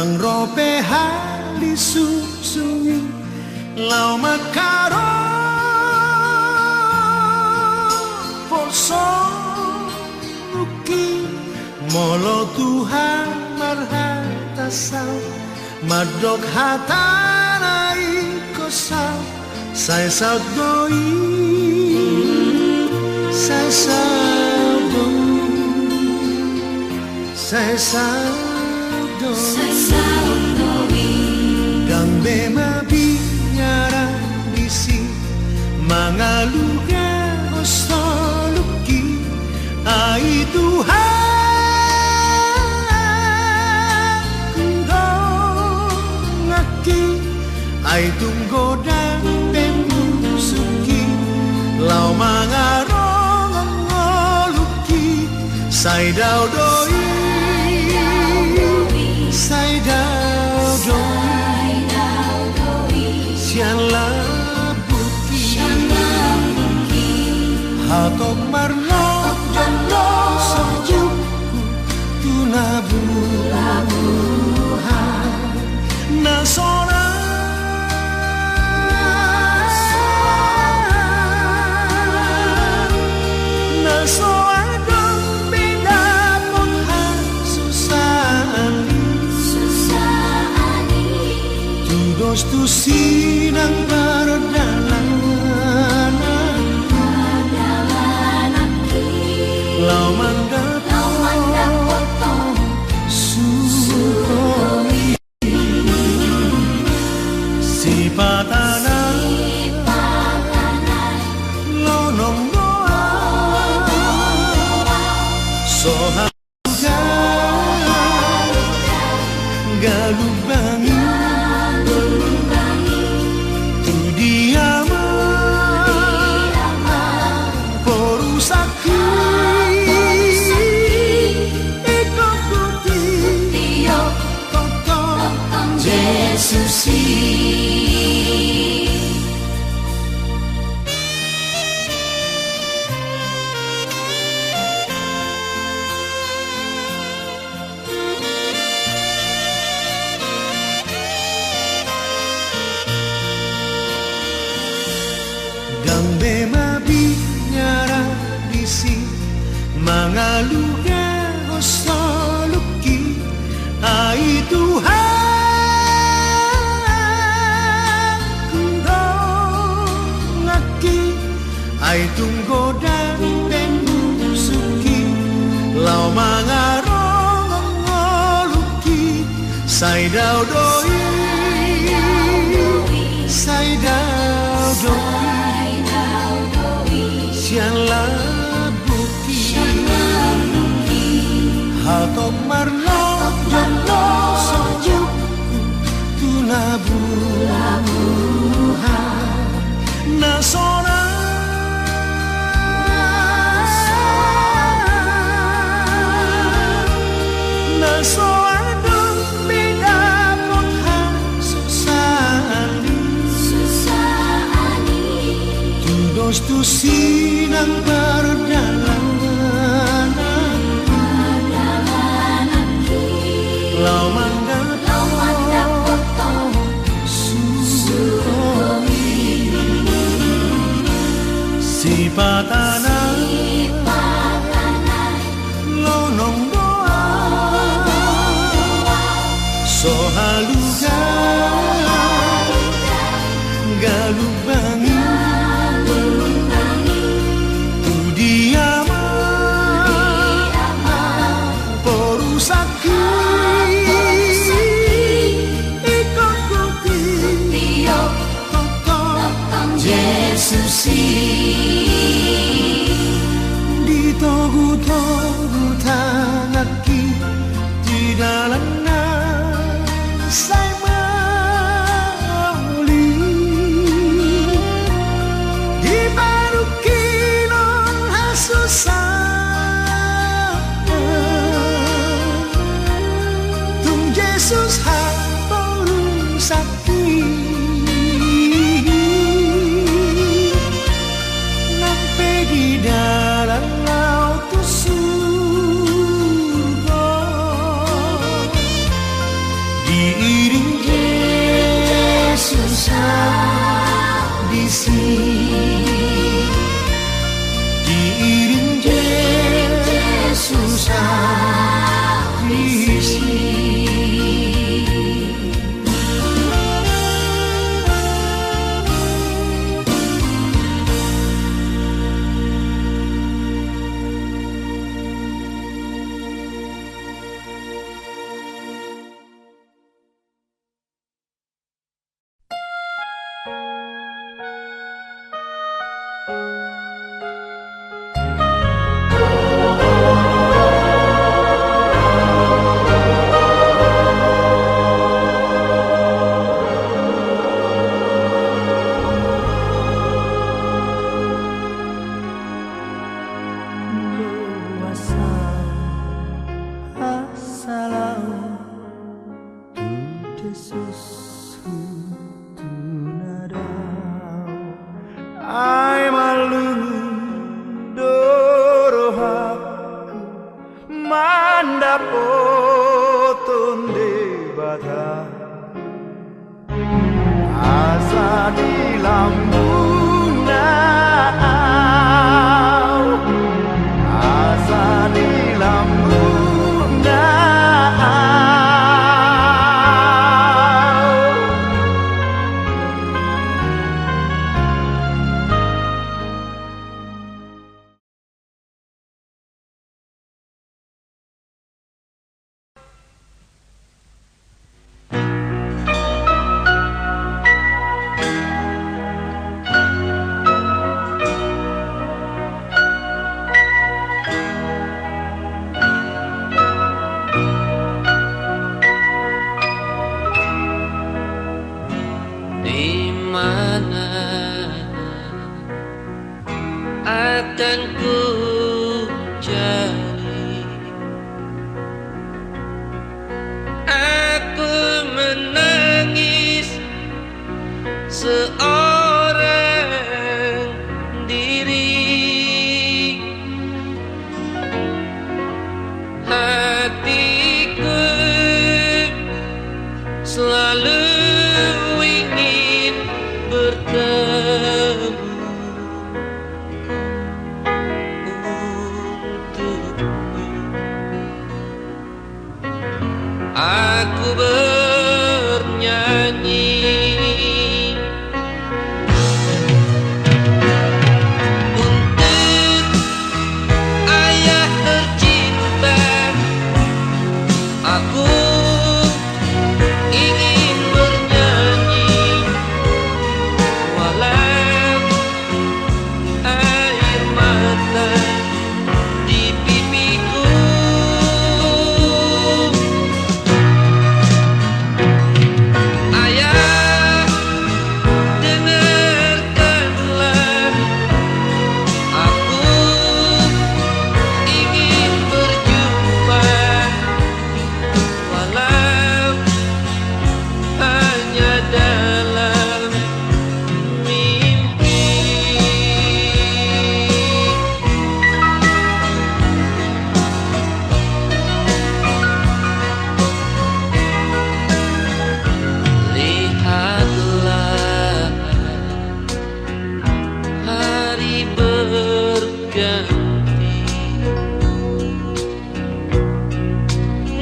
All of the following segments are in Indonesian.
nang rope hali susungi lau makaro poso uki molo Tuhan marhata sao madok hatanai kosau sai sao doi sai sao doi sai sao doi gambe mabinyara bisi mangaluga ostoluki ai Tuhan ngaki ai tunggodan pemusuki lau mangarong ngoluki sai dau doi sai dau doi sian labuki hatok marno jando sojuku tunabuhan nasona tu sinang perjalanan lau mandapoto sukoi si patana lonong doa soha galubangi gambe mabinyara bisi mangaluga ostoluki ai Tuhan ngaki ai tunggodan pemusuki lau mangarong ngoluki sai dau doi sai dau doi sian labuki hatok marno jando sojuku tunabuhan nasona nasoadong beda pothan susani tudos tu sinang perjalanan lau mandapoto sukoi si patana lonong doa sohaluga galubangi di sini diiring Yesus risi. Ai malungun dorohaku mandapotun debata asa di lambunau, asa di lambunau. Akan ku cari, aku menangis seorang diri. Hatiku selalu ingin bertemu. Aku bernyanyi untuk ayah tercinta. Aku ingin bernyanyi walau air mata di pipiku.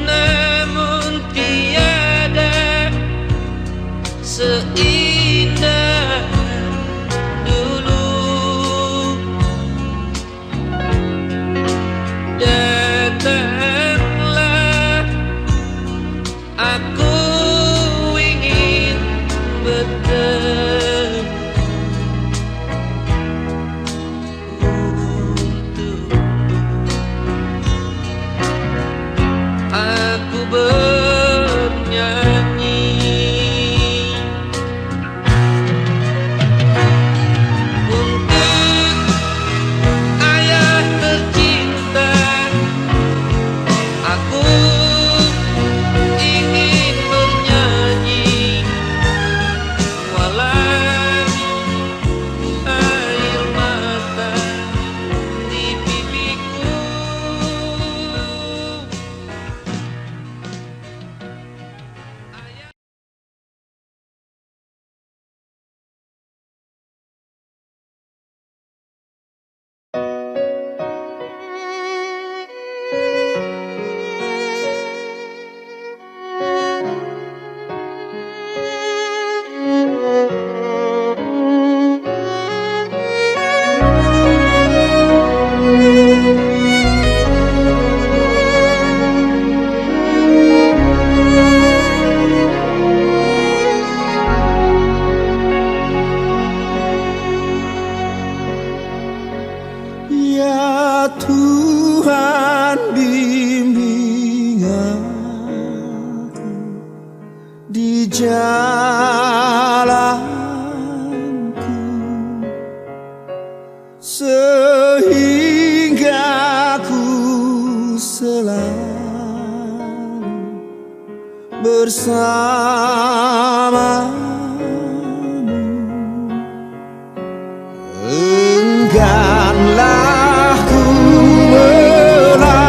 Namun tiada seindah dulu. Datanglah, aku ingin bertemu untukmu. Aku bernyanyi untuk ayah tercinta. Aku ingin bernyanyi walau air mata di pipiku. jalanku, sehingga ku selalu bersamamu. Engganlah ku melangkah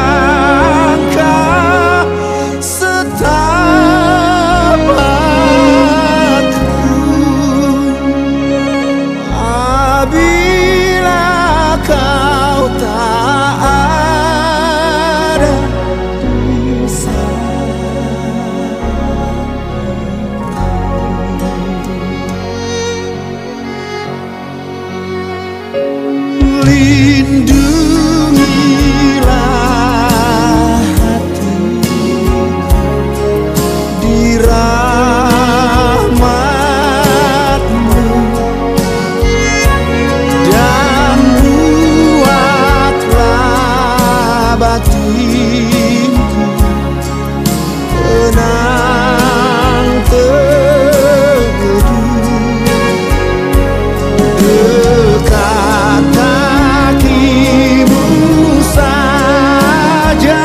setapakku apabila kau tak ada di lindungilah hatiku di rahmat-Mu dan buatlah batinku tenang teduh dekat kakimu saja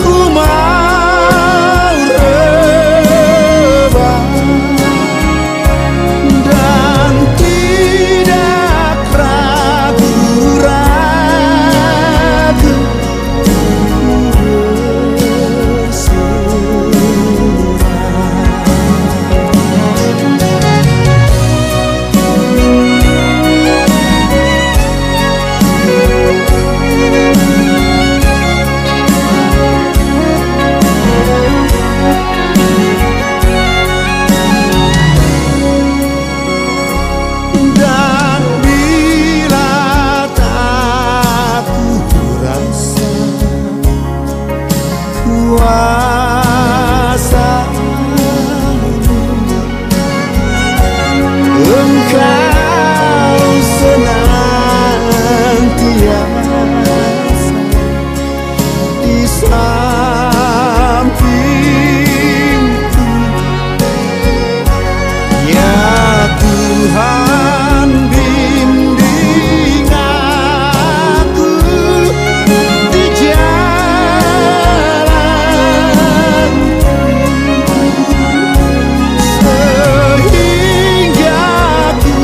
ku mau rebah dan tidak ragu-ragu dan bila tak ku rasa kuasa Engkau senantiasa di sampingku. Ya Tuhan, bimbing aku di jalan sehingga ku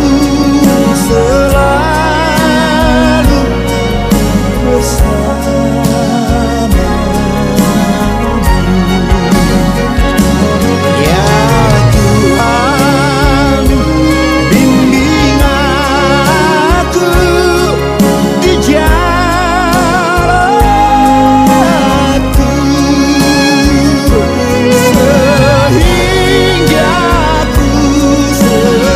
selalu bersamamu. Ya Tuhan, bimbing aku di jalanku sehingga ku selalu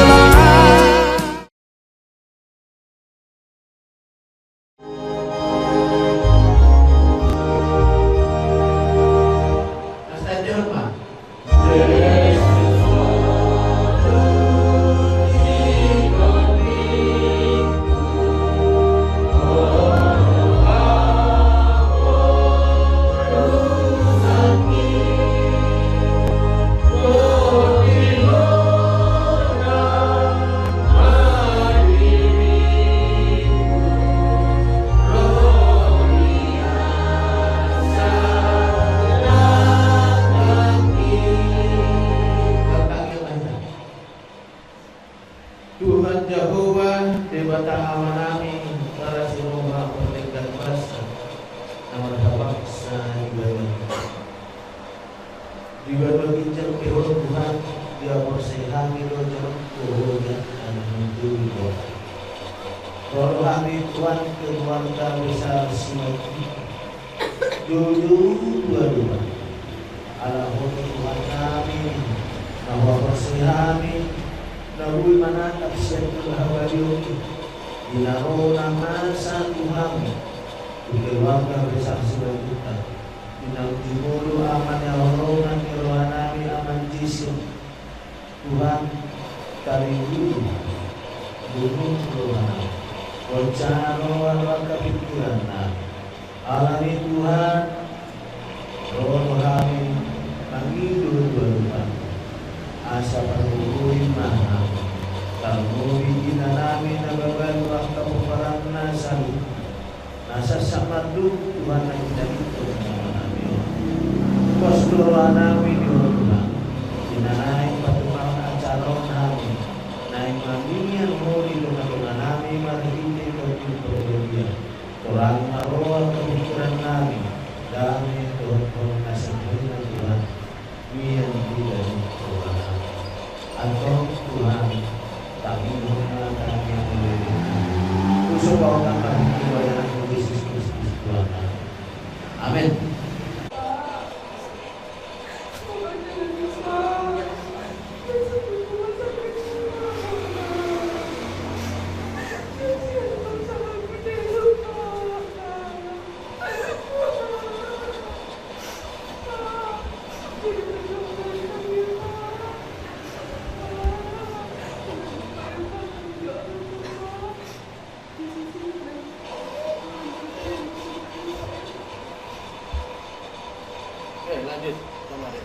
Tuhan Jehovah, Dewata amanami, para sinumah pertingkat masa, nama bangsa juga berbincang kehor Tuhan, dia bersihami rojan kuhujan dan menjuri doa. Kalau kami Tuhan keluarga besar Simati, dua-dua, ala Tuhan kami, nama bersihami, Nabi mana tafsirul hawariyo dinaro nama sa Tuhan keluarga besar selanjutnya dinang timulu aman ya Allah kirwanami aman jisim Tuhan kari dulu Tuhan wacana wala kepikiran alami Tuhan roh kami kami dua-dua Postura nami diurna Dinanaing patumaun acaron nami Naing mamimian muli dengan nami marhini bagi perjudian Kurang maroa pemikiran nami Dami Tuhan kasempurna Tuhan Mian tidak Tuhan Atau Tuhan kami menggunakan yang mulia Kusuk kau akan dibayar Yesus Kristus Tuhan. Amin. Lanjut sama dia.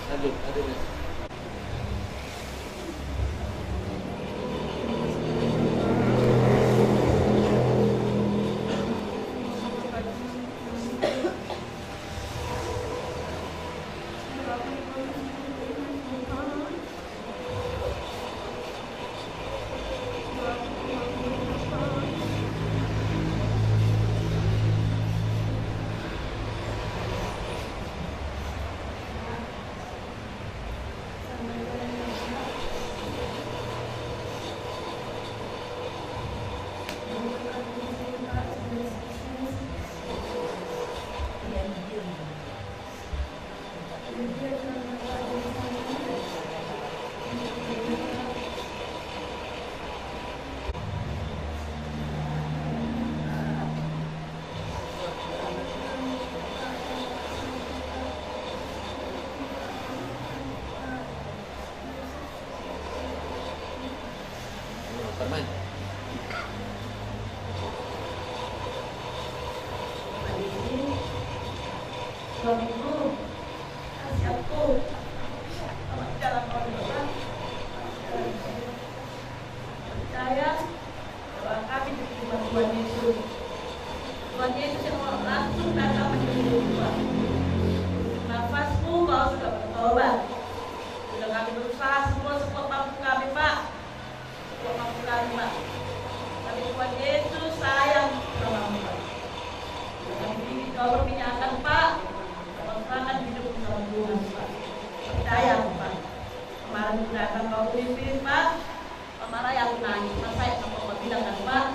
Lanjut, adanya. Permain. Suamiku, kasih aku jalan keluar. Percaya bahwa kami diterima Tuhan Yesus. Tuhan Yesus yang langsung datang menjadi Tuhan. Nafasmu kau sudah bertobat. Sudah kami berusaha semua mampu kami, Pak. Semua mampu kami, Pak. Tapi Tuhan Yesus sayang sama kami, Pak. Kami kau berpinjakan, Pak. Akan hidup bersama Tuhan, Pak. Percaya, Pak. Kemarin sudah akan kau pimpin, Pak. Kemarin yang nangis, Pak. Saya sama bilang kan, Pak.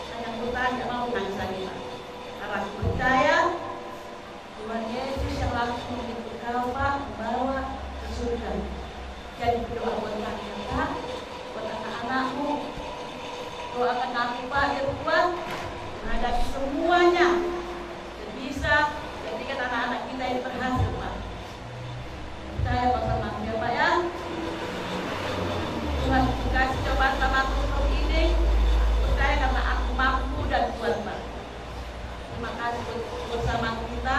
Saya bertanya mau nangis lagi, Pak. Karena aku percaya Tuhan Yesus yang langsung menjemput kau, Pak, membawa ke surga. Jadi berdoa buat kami, Pak, buat anak-anakmu. Doakan kami, Pak, ya Tuhan, menghadapi semuanya. Dan bisa jadikan anak-anak kita ini berhasil, Pak. Percaya bersama dia, Pak, ya. Tuhan kasih cobaan sama aku untuk ini. Percaya karena aku mampu dan kuat, Pak. Terima kasih bersama kita.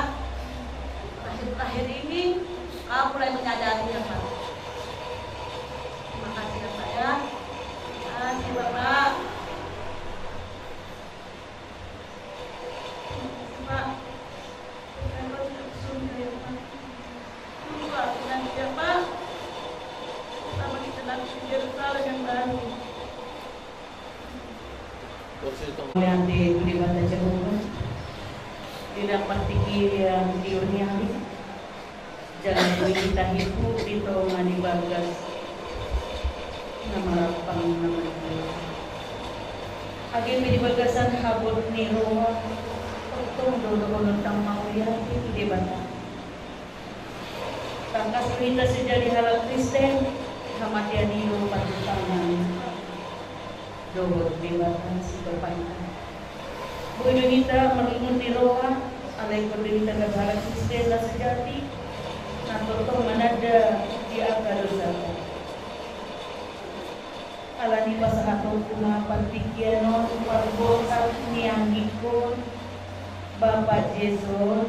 Terakhir ini, kau mulai menyadari, ya, Pak. Terima kasih, ya, Pak, ya. Terima kasih, Bapak. Pak. Yang di Banda Jerusalem tidak partikir yang diurniali jangan kita hidup di tongan di bagas nama lapang nama agi di bagasan habur ni roa doon tang maulihan di bata. Tangkas kita sejadi halal Kristen, kematian itu patutangan. Doa di bata si berpanjang. Bu Indonesia mengikuti roha, alai Indonesia negara Kristen dan sejati, nato manada di akar dosa. Alani pasangan kuna pantikiano warbosa nianggikon Bapak Yesus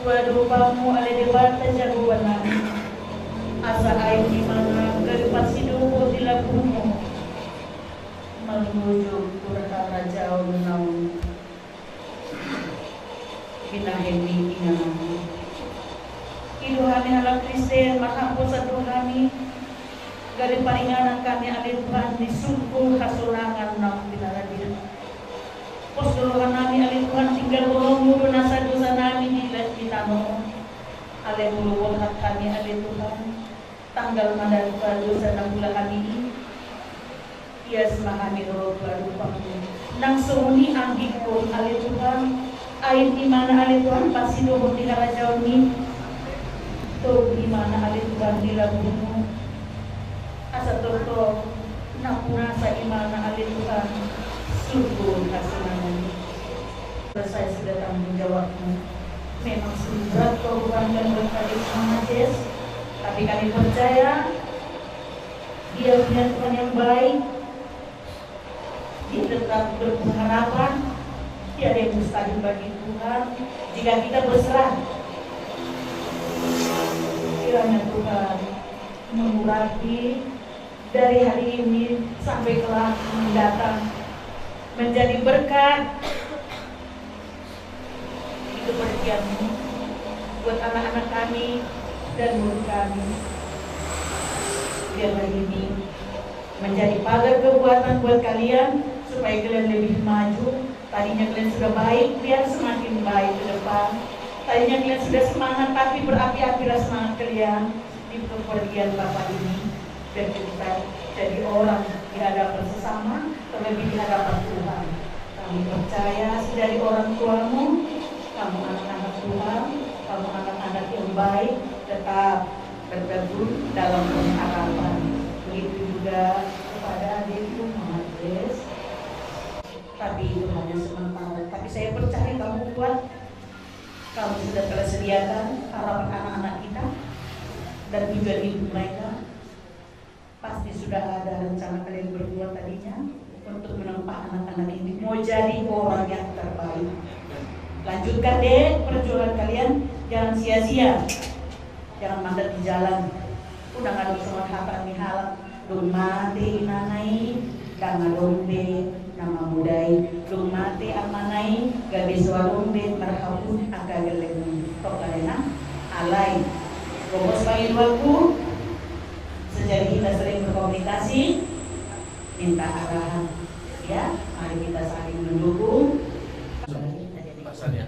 waduh kamu ale debata jagoan asa air di mana dari pasido di lagumu menuju kurang jauh naun binahemi inanami iluhani ala Kristen mahampun satu kami dari paringanan kami ada Tuhan di sungguh kasurangan nam binaradir. Pos duluhan nami ada Tuhan tinggal bolong mulu nasa dosa nami di tanah. Ale mulu hak kami ada Tuhan tanggal mandat dosa enam bulan kami ini. Ia semahami roh baru panggil. Nang suni anggikon ale Tuhan air di mana ale Tuhan pasti dohon di jauh ni. Tuh di mana ale Tuhan di labumu. Asa toto napuna sa imana alin Tuhan sungguh kasihan. Saya sudah tanggung jawabmu. Memang berat korban dan berkali Yesus, tapi kami percaya Dia punya Tuhan yang baik. Dia tetap berpengharapan. Tiada yang mustahil bagi Tuhan jika kita berserah. Kiranya Tuhan mengurapi dari hari ini sampai kelak mendatang menjadi berkat itu perhatianmu buat anak-anak kami dan murid kami. Biar hari ini menjadi pagar kekuatan buat kalian supaya kalian lebih maju. Tadinya kalian sudah baik, biar semakin baik ke depan. Tadinya kalian sudah semangat, tapi berapi-apilah semangat kalian di kepergian Bapak ini. Dan kita jadi orang di hadapan sesama, terlebih di hadapan Tuhan. Kami percaya dari orang tuamu, kamu anak-anak Tuhan, kamu anak-anak yang baik, tetap bergabung dalam pengharapan. Begitu juga kepada adikku Muhammad Des. Tapi itu hanya sementara. Tapi saya percaya kamu kuat. Kamu sudah telah sediakan harapan anak-anak kita dan tujuan hidup mereka. Pasti sudah ada rencana kalian berdua tadinya untuk menempa anak-anak ini mau jadi orang yang terbaik. Lanjutkan deh perjuangan kalian, jangan sia-sia, jangan mandat di jalan. Udah nggak semua hata mihalak, dong mati nanai, kanga dombe, nama mudai, dong mati amanai, gabe suarombe, marhapun agak geleng, tok kalena, alai, bos panggil aku. Sejak kita sering berkomunikasi, minta arahan, ya. Mari kita saling mendukung. Pasal ya.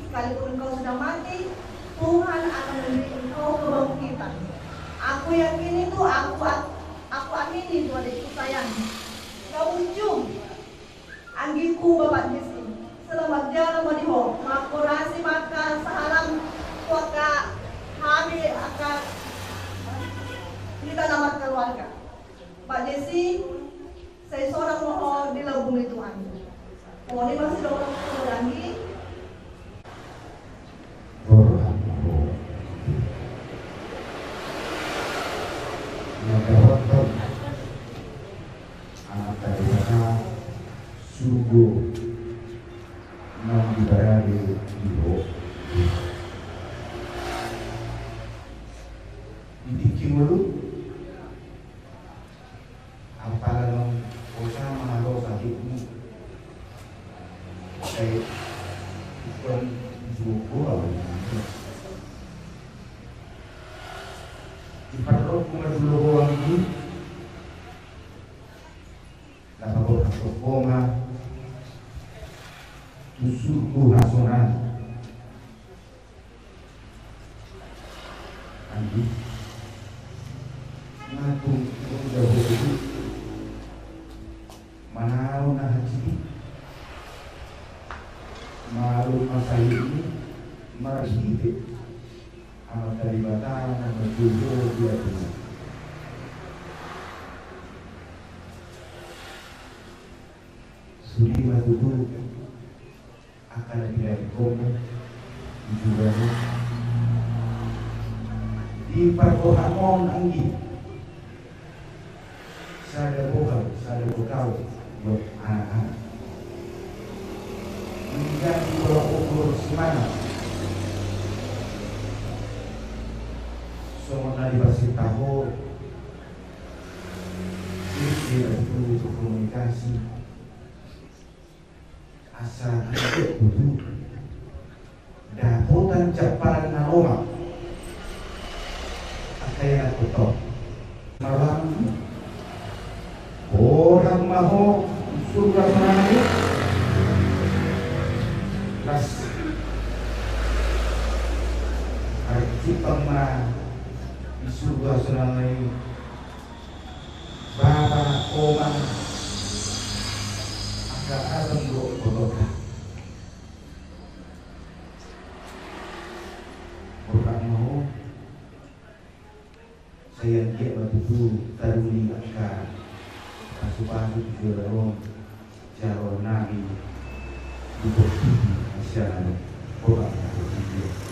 Sekalipun engkau sudah mati, Tuhan akan memberi engkau kebangkitan. Aku yakin itu, aku amini Tuhan itu sayang. Kau ujung, anggiku Bapak Yesus. Selamat jalan madiho, makurasi maka sahalam kuaka kami akan kita nama keluarga. Mbak Desi, saya seorang mohon dilebuni Tuhan. Mohon ini masih ada orang tua lagi. Sugo non liberare vivo dibikin dulu apalah usah mengalau sakit ini kayak bukan sugo diperlukan dulu orang ini dapat berkoma suku nasional andi ngatung jauh itu manau na haji malu masa ini marahide amat kalibatan amat jujur dia benar suri matutu akan tidak dikomen juga di perkohamon anggi sada bokal buat anak-anak menjadi tolak ukur semana semua dikasih tahu ini itu komunikasi asal itu daputan caparan aroma kaya kotor malam orang maho surga menangis las arti pemah di surga senangai bapa oma agak alam kotor orang maho saya dia batu taruni angka asupan itu dalam jalur nabi di bawah masyarakat orang itu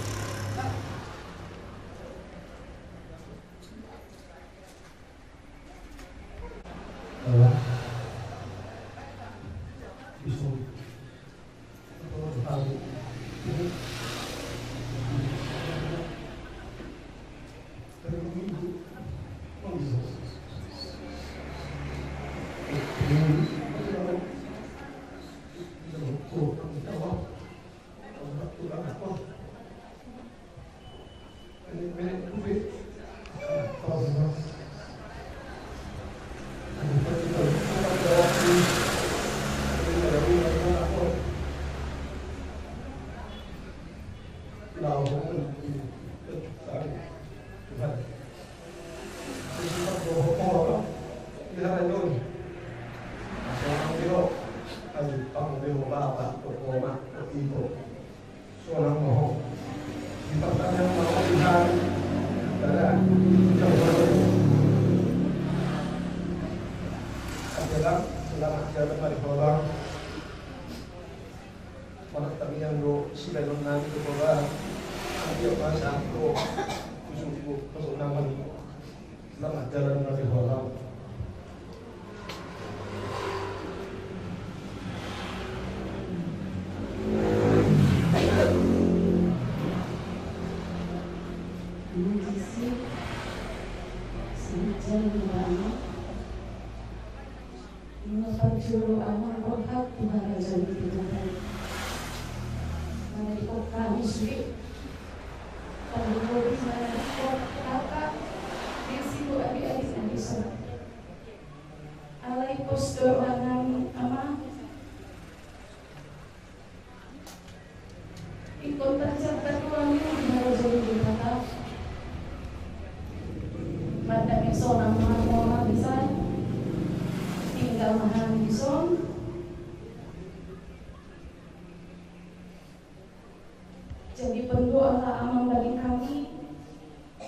Jadi berdoalah amam bagi kami,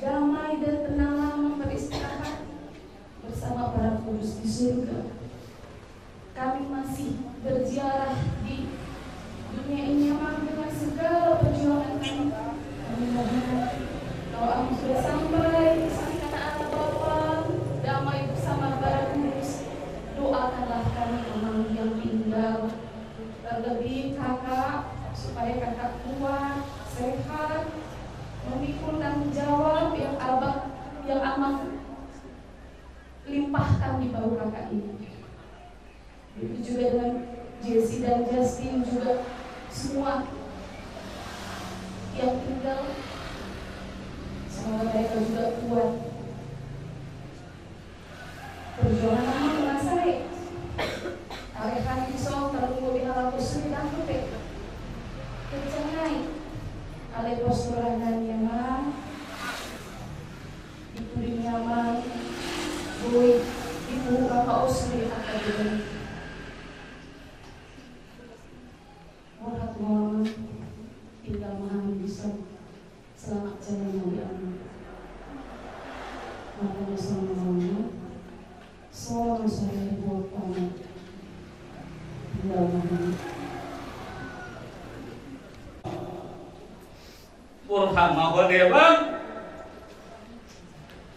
damai dan tenanglah beristirahat memikul tanggung jawab yang amat limpahkan di bahu kakak ini. Begitu juga dengan Jesse dan Justin, juga semua yang tinggal, semoga mereka juga kuat. Perjuangan nama dengan saya Alehan Kisong terunggu di halaman sembilan kupe kecengai ale posturan dan nyaman dipuri nyaman bui ibu kakak usri akan diberi orang tua tinggal memahami bisa selamat jalan Nabi Amin. Makanya selama-lamanya selalu saya buat pamit tinggal memahami. Burhan mau dia bang,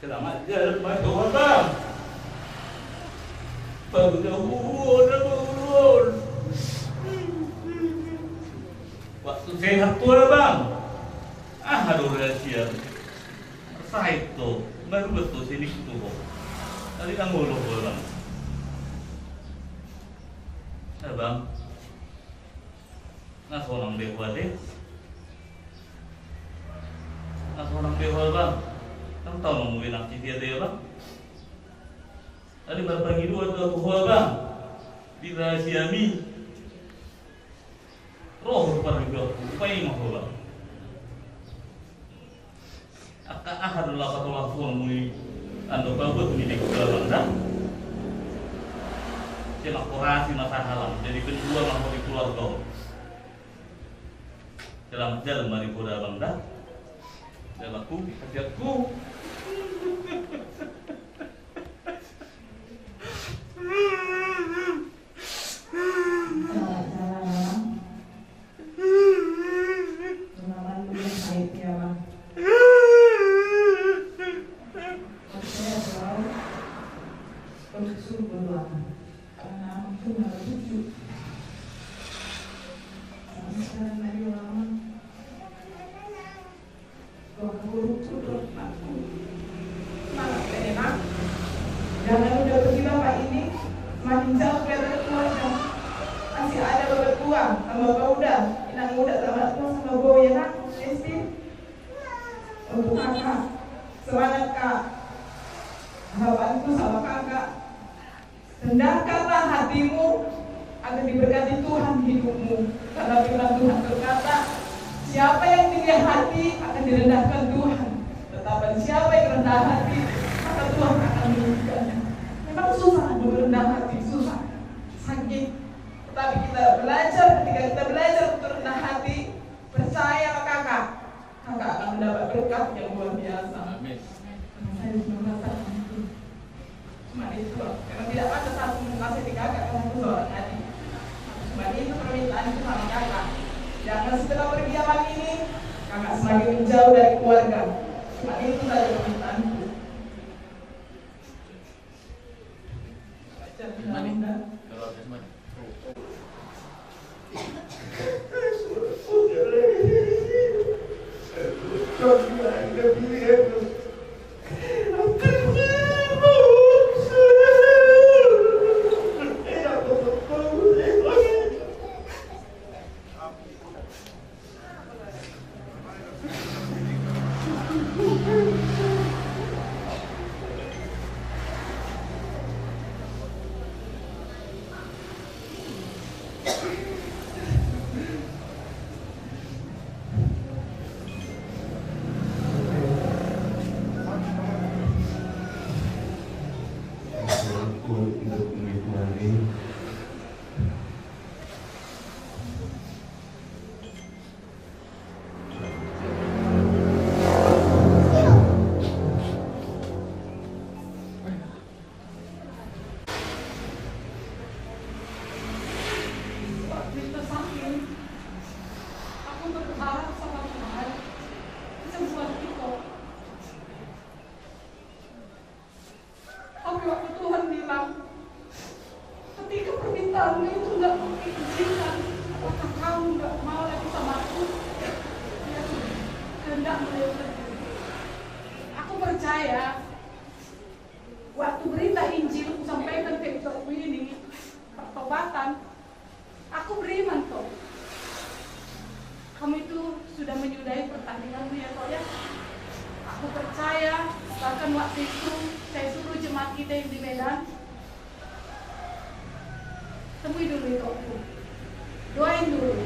selamat jalan Tuhan bang. Bangun, waktu sehat tua bang. Aduh rahasia, sah itu baru betul sini itu kok. Tadi kan nguluh bang. Bang, nggak seorang dewa deh. Orang dewa bang, kan tahu nemuin aktivitas dia bang. Tadi berbagi dua buah bang, dirahasiami. Roh berpergian, upaya mah bang. Akan adalah satu langsung mui anda bagus menjadi keluarga bang. Cuma kurasi masalah, jadi kedua mampu di keluarga. Dalam jalan mari kuda bang dah. Dalamku, hajatku. Jangan udah pergi bapak ini semakin jauh kelihatan keluarga. Masih ada bapak tua sama bapak udah, inang muda sama tua sama bawa ya nak, Esti. Untuk kakak, semangat kak. Harapanku sama kakak, hendakkanlah hatimu agar diberkati Tuhan hidupmu. Karena firman Tuhan berkata, siapa yang tinggi hati akan direndahkan Tuhan. Tetapi siapa yang rendah hati, maka Tuhan akan meninggikannya. Memang susah berendah hati, susah, sakit. Tetapi kita belajar, ketika kita belajar untuk rendah hati, percaya sama kakak, kakak akan mendapat berkat yang luar biasa. Amin. Saya mengatakan itu. Cuma itu, memang tidak pantas aku mengasih kakak karena aku seorang adik. Cuma itu permintaan itu sama kakak. Jangan setelah pergiaman ini, kakak semakin menjauh dari keluarga. Cuma itu saja permintaanku. inilah Injil ku sampaikan ke hidupku ini, pertobatan. Aku beriman kok. Kamu itu sudah menyudahi pertandinganmu ya kok ya. Aku percaya, bahkan waktu itu saya suruh jemaat kita yang di Medan, temui dulu itu aku, doain dulu.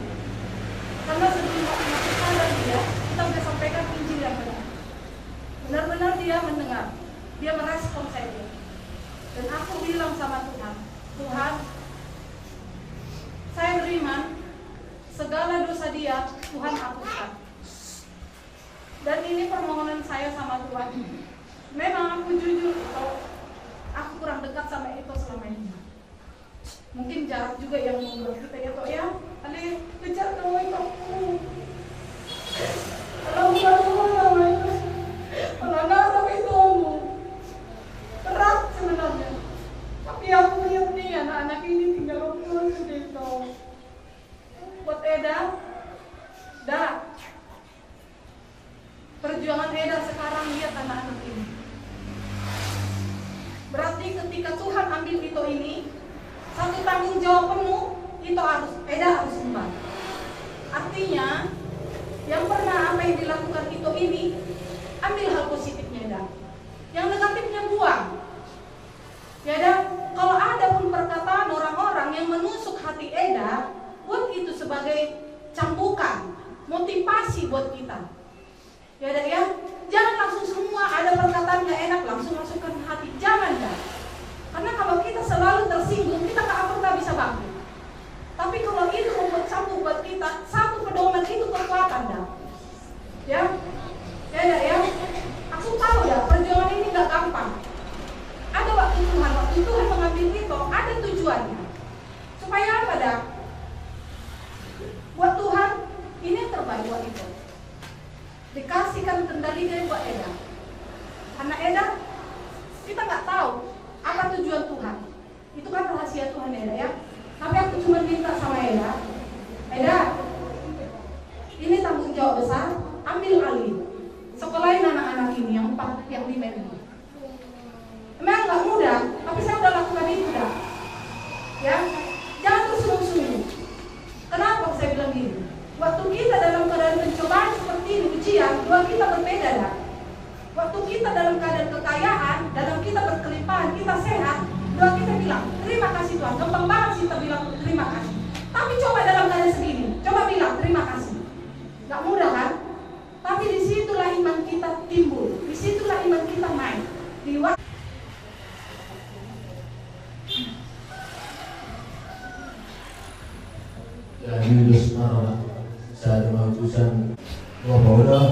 Karena sebelum aku sadar dia, kita sudah sampaikan Injil yang benar. Benar-benar dia mendengar, dia merespon saya. Dan aku bilang sama Tuhan, Tuhan, saya beriman, segala dosa dia, Tuhan hapuskan. Dan ini permohonan saya sama Tuhan. Memang aku jujur, aku kurang dekat sama itu selama ini. Mungkin jarak juga yang membuat kita ya toh ya. Ale kejar kamu itu aku. Kalau bukan kamu itu, kalau nggak itu kamu berat sebenarnya. Tapi aku lihat nih anak-anak ini tinggal pulang gitu. Buat Eda, dah. Perjuangan Eda sekarang lihat anak-anak ini. Berarti ketika Tuhan ambil itu ini, satu tanggung jawab penuh itu harus Eda harus sembah. Artinya yang pernah apa yang dilakukan itu ini, ambil hal positifnya Eda. Yang negatifnya buang. Ya Eda, kalau ada pun perkataan orang-orang yang menusuk hati Eda, buat itu sebagai cambukan, motivasi buat kita. Ya Eda ya, jangan langsung semua ada perkataan gak enak langsung masukkan hati, jangan dah. Karena kalau kita selalu tersinggung, kita gak akan pernah bisa bangkit. Tapi kalau itu membuat satu buat kita, satu pedoman itu kekuatan dah. Ya Eda ya, aku tahu dah perjuangan ini gak gampang. Ada waktu Tuhan mengambil itu, ada tujuannya. Supaya apa dah? Buat Tuhan, ini yang terbaik buat itu. Dikasihkan kendali dari buat Eda. Karena Eda, kita nggak tahu apa tujuan Tuhan. Itu kan rahasia Tuhan Eda ya. Tapi aku cuma minta sama Eda, Eda, ini tanggung jawab besar, ambil alih. Sekolahin anak-anak ini yang 4, yang 5 ini. Memang nggak mudah, tapi saya udah lakukan itu dah. Ya, jangan tersungguh-sungguh. Kenapa saya bilang gini? Waktu kita dalam keadaan pencobaan seperti ini, ujian, dua kita berbeda dah. Waktu kita dalam keadaan kekayaan, dalam kita berkelimpahan, kita sehat, dua kita bilang, terima kasih Tuhan. Gampang banget sih kita bilang terima kasih. Tapi coba dalam keadaan segini, coba bilang terima kasih. Gak mudah kan? Tapi disitulah iman kita timbul, disitulah iman kita naik. Di waktu Ya, ini udah saya mengutuskan Bapak udah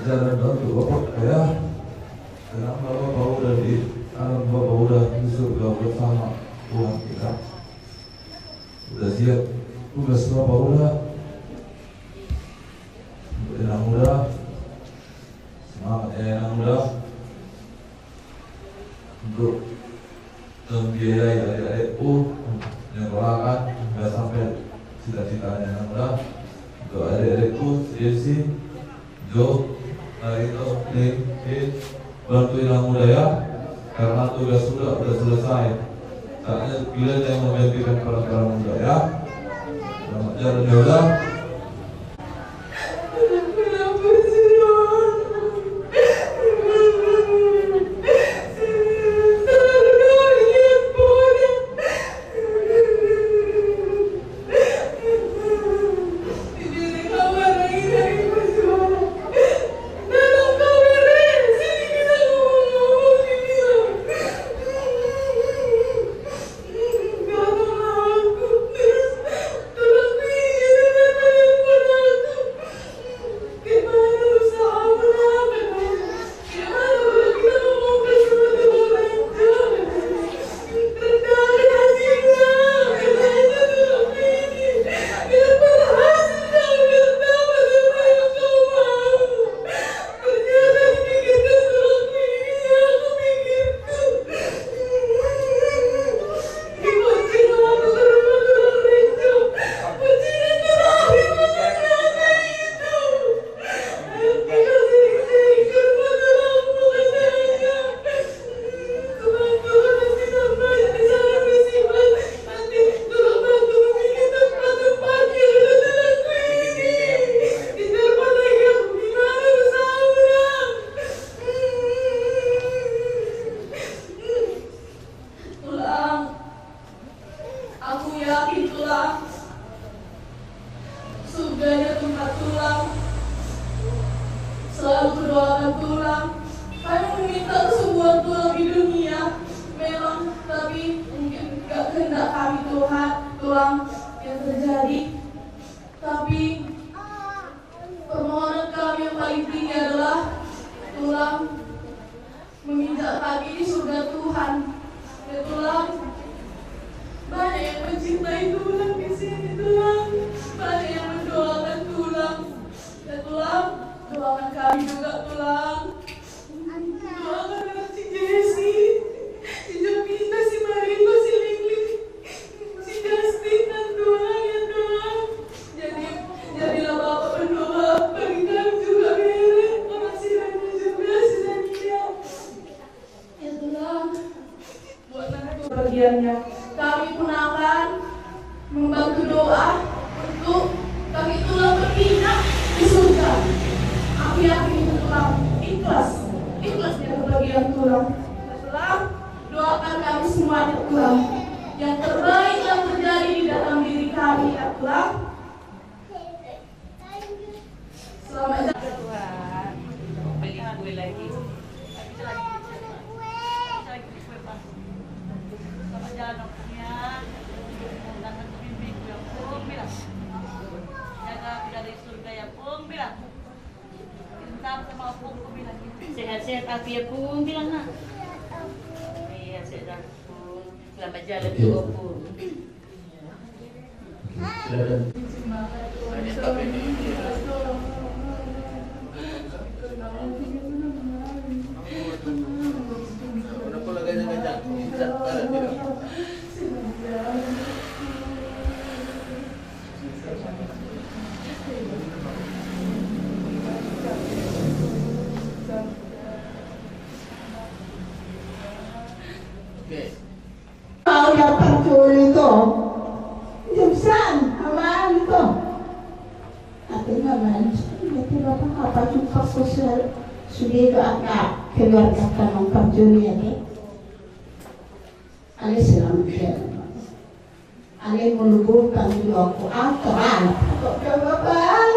jalan untuk Bapak ya. Kenapa Bapak udah di alam Bapak udah di surga bersama Tuhan kita. Udah siap tugas Bapak udah. Enak muda, semangat enak muda untuk membiayai adik-adikku menyekolahkan hingga sampai cita-citanya yang muda. Untuk adik-adikku, CSC, Jo, Narito, Nin, bantuin yang muda ya, karena tugas sudah selesai. Saatnya kalian yang menggantikan para muda ya. Selamat jalan ya udah. Tolong selalu berdoakan tulang. Kami meminta kesembuhan tulang di dunia, memang, tapi mungkin gak kehendak kami Tuhan, tulang yang terjadi. Tapi permohonan kami yang paling tinggi adalah tulang menginjak kaki di surga Tuhan. Ya tulang, banyak yang mencintai tulang di sini tulang, banyak yang mendoakan tulang. Ya tulang, doakan kami juga tulang. Doakan anak si Jesse, si Jovita, si Mariko, si Lili, si Justin dan tulang ya tulang. Jadilah Bapak berdoa bagi kami juga Beren, orang si Rani juga si Zania. Ya tulang, buat nanti bagiannya. Kami pun akan membantu doa untuk kami tulang berpindah di surga. Aku yakin itu tulang ikhlas dengan kebahagiaan tulang. Tulang, doakan kami semuanya tulang. Yang terbaik yang terjadi di dalam diri kami ya tulang. Selamat jalan Tuhan. Beli kue lagi. Selamat jalan dokternya. Dan tentu bimbing yang pun bilang. Jaga dari surga yang pun bilang. Intan sama pun bilang. Sehat-sehat afiat pun bilang nak. Iya sehat pun. Selamat jalan juga pun. Silakan. Mau dapat curi itu, jumsan, aman itu. Tapi aman, itu apa juga sosial sudah itu agak keluarga kanong perjuri ini. Ale selam dia, ale meluburkan aku antara kok bapak,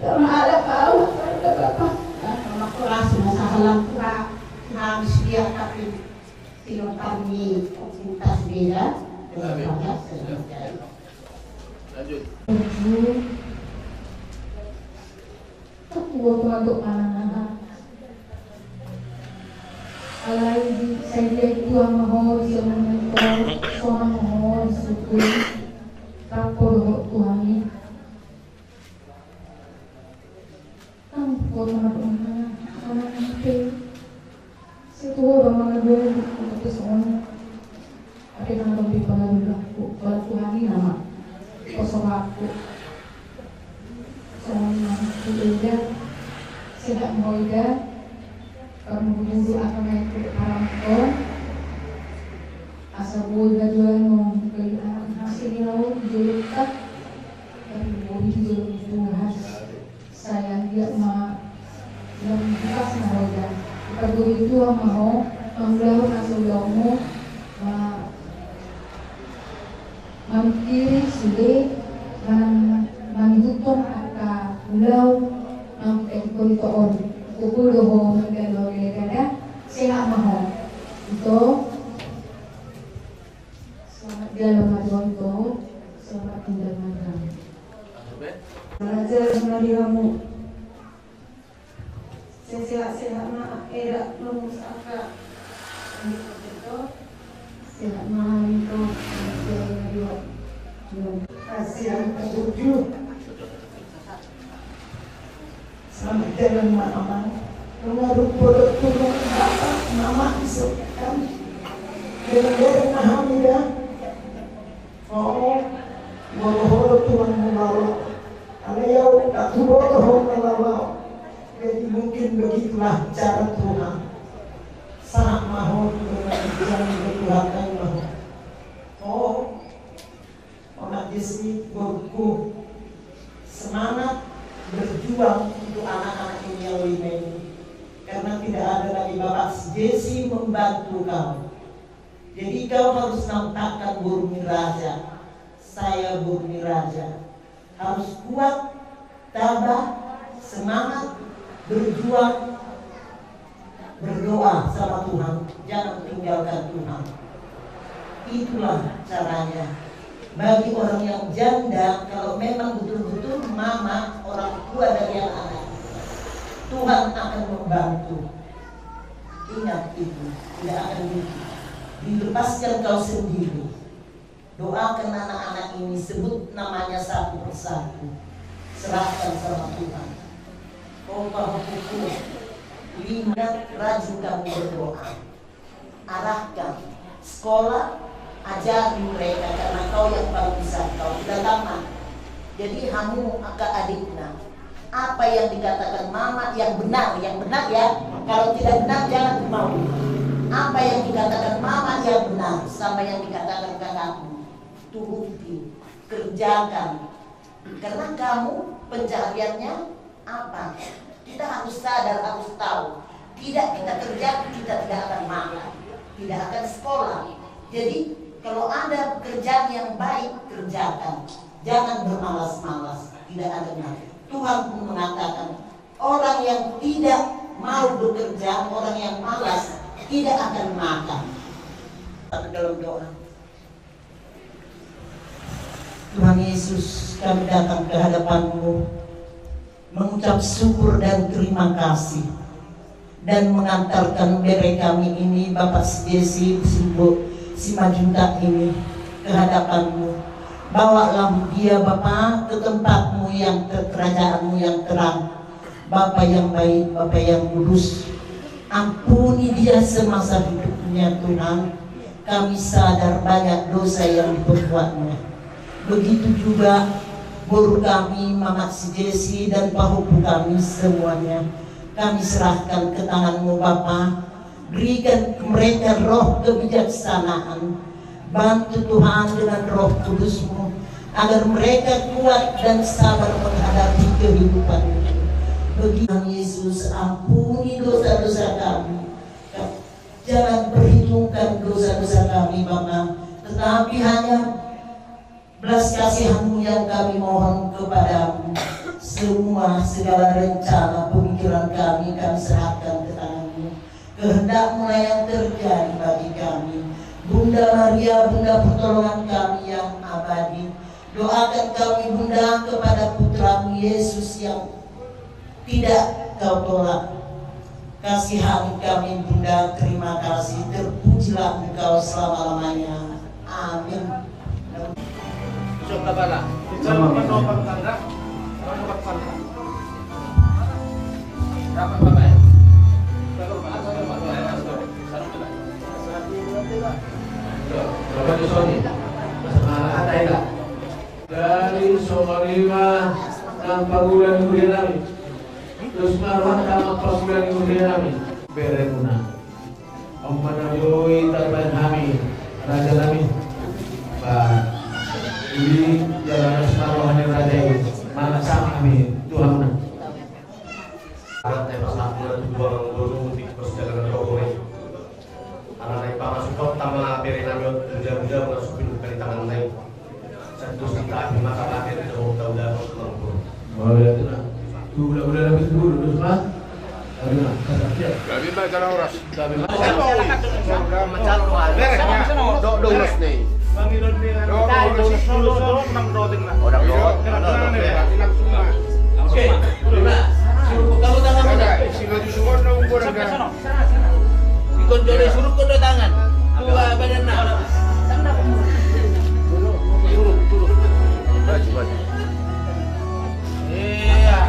terhadap kau, bapak, nama keras masalah kurang harus dia tapi tidak kami komunitas beda. Lanjut. Aku untuk anak-anak. Alai di saya dua mahal siya menyentuh seorang mahal suku rapor Tuhan ini. Ampun anak-anak nanti. Situ orang dulu untuk seorang. Ada yang lebih pada Tuhan ini nama kosong aku. Sama Ida, tidak mau Ida. Kamu dulu akan naik haramkan asal boleh jual nong beli anak hasil laut jual tak tapi boleh jual Tuhan saya dia mah yang bekas nahoda kalau itu mau mengglau masuk daunmu mampir sudah menghitung angka pulau sampai kulitoon kukulo ho menggalo kada sila maho ito selamat jalan majuan to selamat tinggal malam belajar menariamu sehat-sehat na era memusaka itu sehat mahal itu Kasihan ketujuh. Selamat jalan mama. Mengaruh bodoh turun bapak mama disebutkan. Dengan Hamidah. Oh, bodoh turun melalau. Kalau tak bodoh melalau. Jadi mungkin begitulah cara Tuhan. Sangat mahu dengan bertuhankan mahu. Oh, orang di sini berku semangat berjuang untuk anak-anak ini yang lima ini karena tidak ada lagi Bapak Jesse membantu kau. Jadi kau harus nampakkan Burmi Raja. Saya Burmi Raja harus kuat, tabah, semangat berjuang, berdoa sama Tuhan, jangan tinggalkan Tuhan. Itulah caranya. Bagi orang yang janda, kalau memang betul-betul mama, orang tua dari anak, Tuhan akan membantu. Ingat itu, tidak akan dilepaskan kau sendiri. Doakan anak-anak ini, sebut namanya satu persatu, serahkan sama Tuhan. Kau lihat, rajin kamu berdoa, arahkan sekolah, ajari mereka, karena kau yang paling bisa, kau tidak tamat. Jadi hamu akan adiknya, apa yang dikatakan mama yang benar ya. Kalau tidak benar jangan mau. Apa yang dikatakan mama yang benar, sama yang dikatakan kakakmu, turuti, kerjakan. Karena kamu pencariannya apa? Kita harus sadar, harus tahu. Tidak kita kerja, kita tidak akan makan, tidak akan sekolah. Jadi kalau ada pekerjaan yang baik, kerjakan. Jangan bermalas-malas, tidak ada makan. Tuhan pun mengatakan, orang yang tidak mau bekerja, orang yang malas, tidak akan makan. Dalam doa, Tuhan Yesus, kami datang ke hadapan-Mu, mengucap syukur dan terima kasih, dan mengantarkan bere kami ini, Bapak Jesse, si Majunta ini, ke hadapan-Mu. Bawalah dia Bapa ke tempat-Mu yang kerajaan-Mu yang terang, Bapa yang baik, Bapa yang kudus. Ampuni dia semasa hidupnya Tuhan. Kami sadar banyak dosa yang diperbuatnya. Begitu juga guru kami, Mama Jesse dan pahupu kami semuanya. Kami serahkan ke tangan-Mu Bapa. Berikan mereka roh kebijaksanaan. Bantu Tuhan dengan roh kudus-Mu, agar mereka kuat dan sabar menghadapi kehidupan ini. Begitu Yesus, ampuni dosa-dosa kami. Jangan perhitungkan dosa-dosa kami Bapa, tetapi hanya belas kasihan-Mu yang kami mohon kepadamu. Semua segala rencana pemikiran kami serahkan ke tangan-Mu. Kehendak-Mu yang terjadi bagi kami. Bunda Maria, Bunda pertolongan kami yang abadi, doakan kami Bunda kepada putra-Mu Yesus yang tidak Kau tolak. Kasihani kami Bunda, terima kasih, terpujilah Engkau selama-lamanya. Amin. Bapak Yusoni, dari Somalima tanpa bulan kemudian kami, terus marwah tanpa bulan kemudian kami, beremuna. Om Manabui terbaik kami, Raja kami, Pak. Ini jalan marwahnya Raja ini, mana sama kami, Tuhan menang. Ada pasal bulan buang guru di perjalanan Rokore. Anak para support tama beri nami muda-muda masuk di tangan naik. Satu kita maka akhir jauh udah berkumpul. Boleh tu nak. Tu udah habis dulu terus lah. Ada nak. Gabi ba jalan oras. Gabi ba. Macam mana? Do lulus nih. Bangiron ni. Do nang do ting na. Orang do. Ilang semua. Okey. Lima. Kamu tangan mana? Sila di semua na umur ada. Ikut jodoh suruh kau tangan. Dua badan nak. Turun. Baju. Iya.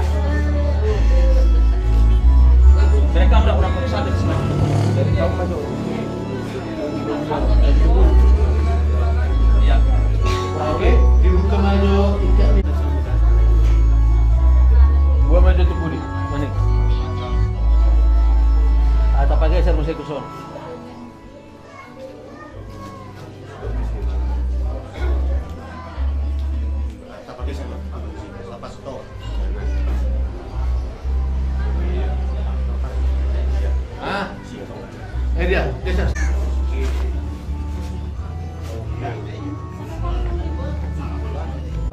Mereka udah kurang berusaha di sini. Jadi kamu maju. Iya. Oke, dibuka maju. Gua maju tuh Budi. Mana? Atau pakai saya musik kuson. Dia.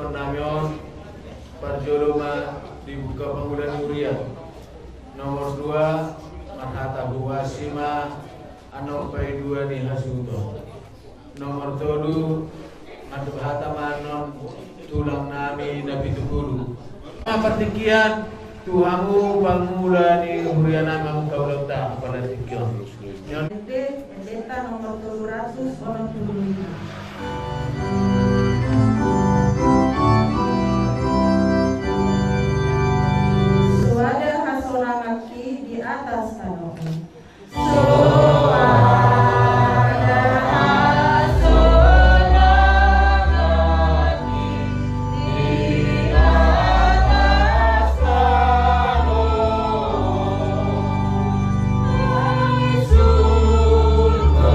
Pernamion Parjoloma dibuka panggulan Nuria Nomor 2 Manhata Buwasima Ano Pai 2 di Hasuto. Nomor 7 Madhata Manon Tulang Nami Nabi Tukulu. Pertikian Tuhamu Pangmula ni Huriana Mamu Kaulata pada tikian. Pendeta nomor 785. Suada hasona maki di atas kanopi. Suada hasona maki di atas kanopi. Surga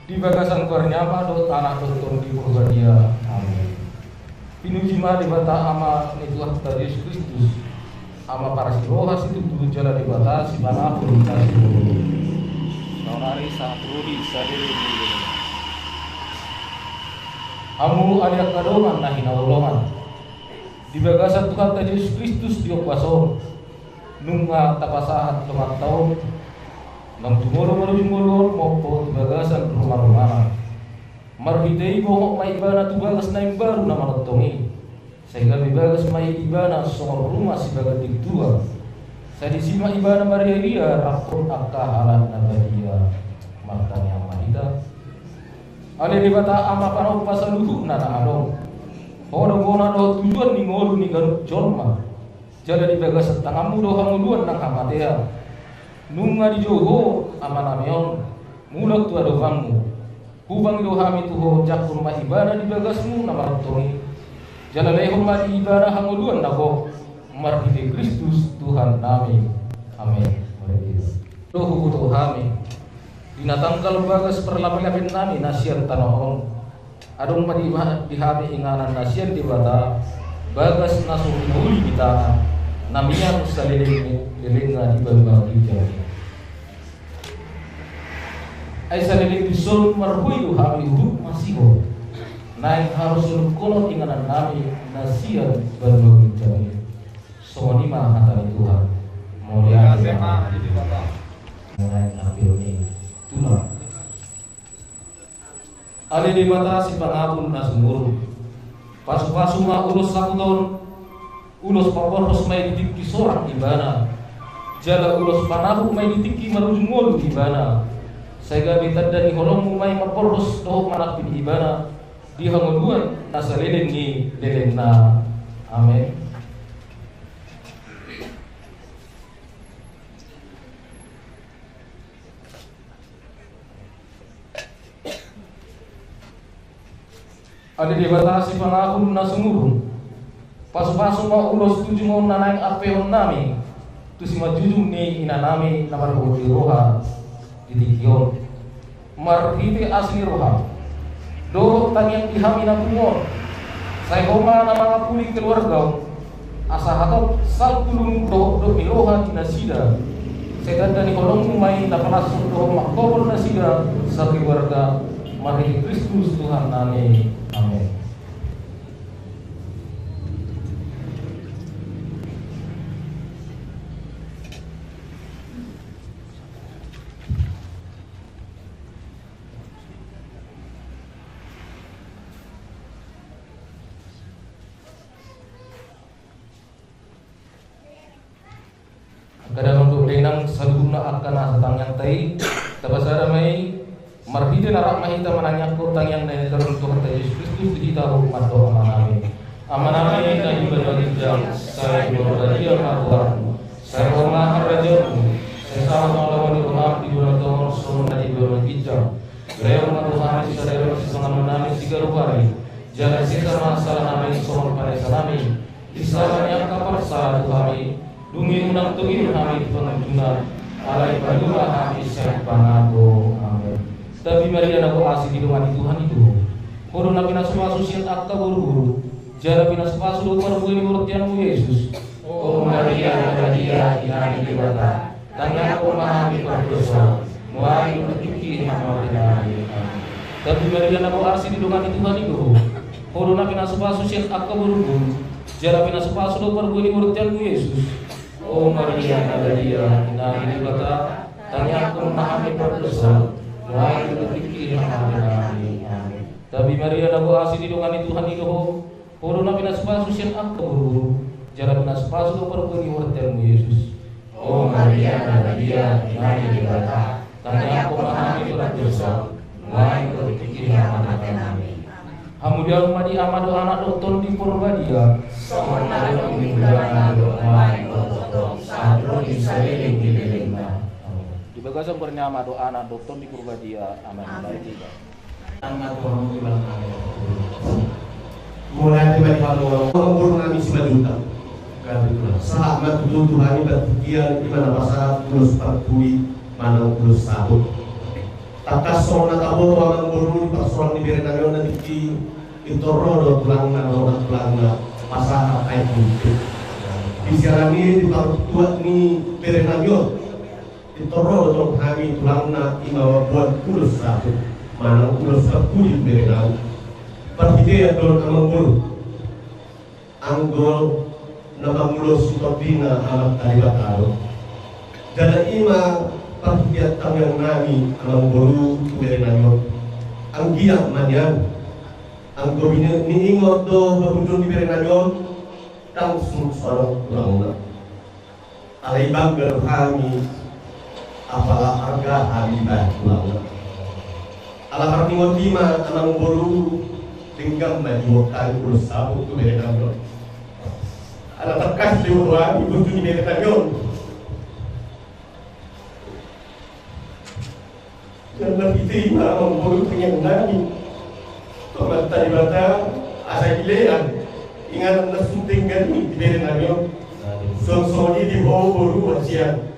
samuloki bagasan kornyama do tanah doton di Purbadia. Amin. Pinujima di bata ama ni Tuhan kita Yesus Kristus. Ama para siroha situ dulu jalan di bata si mana pun kasih dulu. Saudari sahrudi sadiri. Amu aliak kadongan nahi nawolongan. Di bagasan Tuhan kita Yesus Kristus diokwason. Nunga tapasahat teman tahun. Nang tumoro-moro mopo tibagasan rumah-rumahan. Marhitei bohong may ibana tubagas na imbaru na manotongi. Sehingga bibagas may ibana sumor rumah si bagat digtua. Sa disima ibana mariaria rakon akahalan na badia. Martanya mahida. Ale di bata ama panau pasaluhu na naadong. Hodong-bona do tujuan ni ngolu ni garuk jolma. Jala di bagas tangamu do hamuluan nang hamatea. Nunga di Joho amanamion mulak tu adofanmu hubang do hami tuho jakun ma ibana di bagasmu namarontongi jala lehon ma di ibana hanguluan nako marhite Kristus Tuhan nami. Amin. Do hukuto hami dinatangkal bagas perlapin-lapin nami nasian tanahon adong ma di hami inganan nasian di bata bagas nasung huli kita namian saliling lelenga di bawah hijau. Ay saliling bisul marhuyu hami huruf masiho. Naik harus kolot inganan nami nasian bawah hijau. Sonima hatari Tuhan. Mulia tema di bawah. Mulai ambil ini tulang. Ali di mata si pangapun nasumur. Pasu-pasu ma ulus 1 tahun. Ulos paporos may ditiki sorak ibana. Jala ulos panahu may ditiki marujungol ibana. Sehingga bitad dan iholong may maporos dohok manak pin ibana. Dihanguluan nasa lelen ni lelen na. Amen. Ada di batasi pangakun na sumurun. Pasu-pasu mau ulos tujuh mau nanaing apeon nami tu si majujung ni inanami namar di roha di tikion marhite asli roha do tanyang dihami na tumor saya homa na mga puli keluarga asa hatop sal tulung do miloha kinasida saya dan kolong may napalasok do makobol nasida sa keluarga marhite Kristus Tuhan nami. Amin. Kadang untuk denang salguna akan asatang yang tai tabasara Marhide narak mahita mananya kotang yang dari teruntuk kata Yesus Kristus kita umat doa amanami. Amanami dan ibadah jam saya berbahagia Tuhan. Saya hormat rajamu. Saya sama lawan Tuhan di bulan tahun sebelum dari bulan hijau. Saya hormat Tuhan di sadar sesangat menami tiga rupari. Jangan sisa masalah nami soal pada sanami. Di salamnya kapal salah kami. Dumi undang tungin kami di pengunjungan. Alai padula kami siap pangado. Amin. Tapi Maria naku asih di rumah Tuhan itu. Kodo nabi nasma susiat akta buru-buru. Jara pinasma sudah perbuini murtianmu Yesus. Oh Maria Maria inani dibata. Tanya aku memahami berdosa. Muai berpikir memahami. Tapi Maria naku asih di rumah Tuhan itu. Kodo nabi nasma susiat akta buru-buru. Jara pinasma sudah perbuini murtianmu Yesus. Oh Maria Maria inani dibata. Tanya aku memahami berdosa. Muai berpikir memahami. Tapi Maria naku asih di rumah Tuhan itu. Kodo nabi nasma susiat akta buru-buru. Jara pinasma sudah perbuini murtianmu Yesus. Oh Maria Maria inani dibata. Tanya aku memahami berdosa. Muai berpikir memahami. Hamudian madi amado anak doktor di Purbadia. Sohon ada pemimpinan muai berdoa. Sadro di saliling di lima. Di bagasan bernama doa anak doktor di Purbadia. Amin. Anak orang di mana? Mulai dari kalau orang kami sudah juta. Sahabat Tuhan berpikir di mana pasal tulus perkui mana tulus sabut. Takas sona tabo orang guru persoalan di berenang dan di intoro tulang pasal apa itu. Bicara ni di pertuat ni berenang intoro dong kami tulang imawa buat tulus sabut mana tulus perkui berenang. Perhide adol amang guru anggol namamulus utopina amat talibatalo. Jada ima perhide tangang nami amang guru berenang. Ang giyak manyan ang gobine niingot do berujung di berenang tang sunsoro kurang. Alay banggar kami apalah harga habibah kurang. Ala hartingot lima amang guru tinggal menyukai urus sabu tu berenang. Anak terkas diurang ibu tu di berenang. Dan berhenti malam memburu penyang nani. Tomat tadi bata asa gilean. Ingat nak sunting kan di berenang. Song-song ini di bawah buru wasian.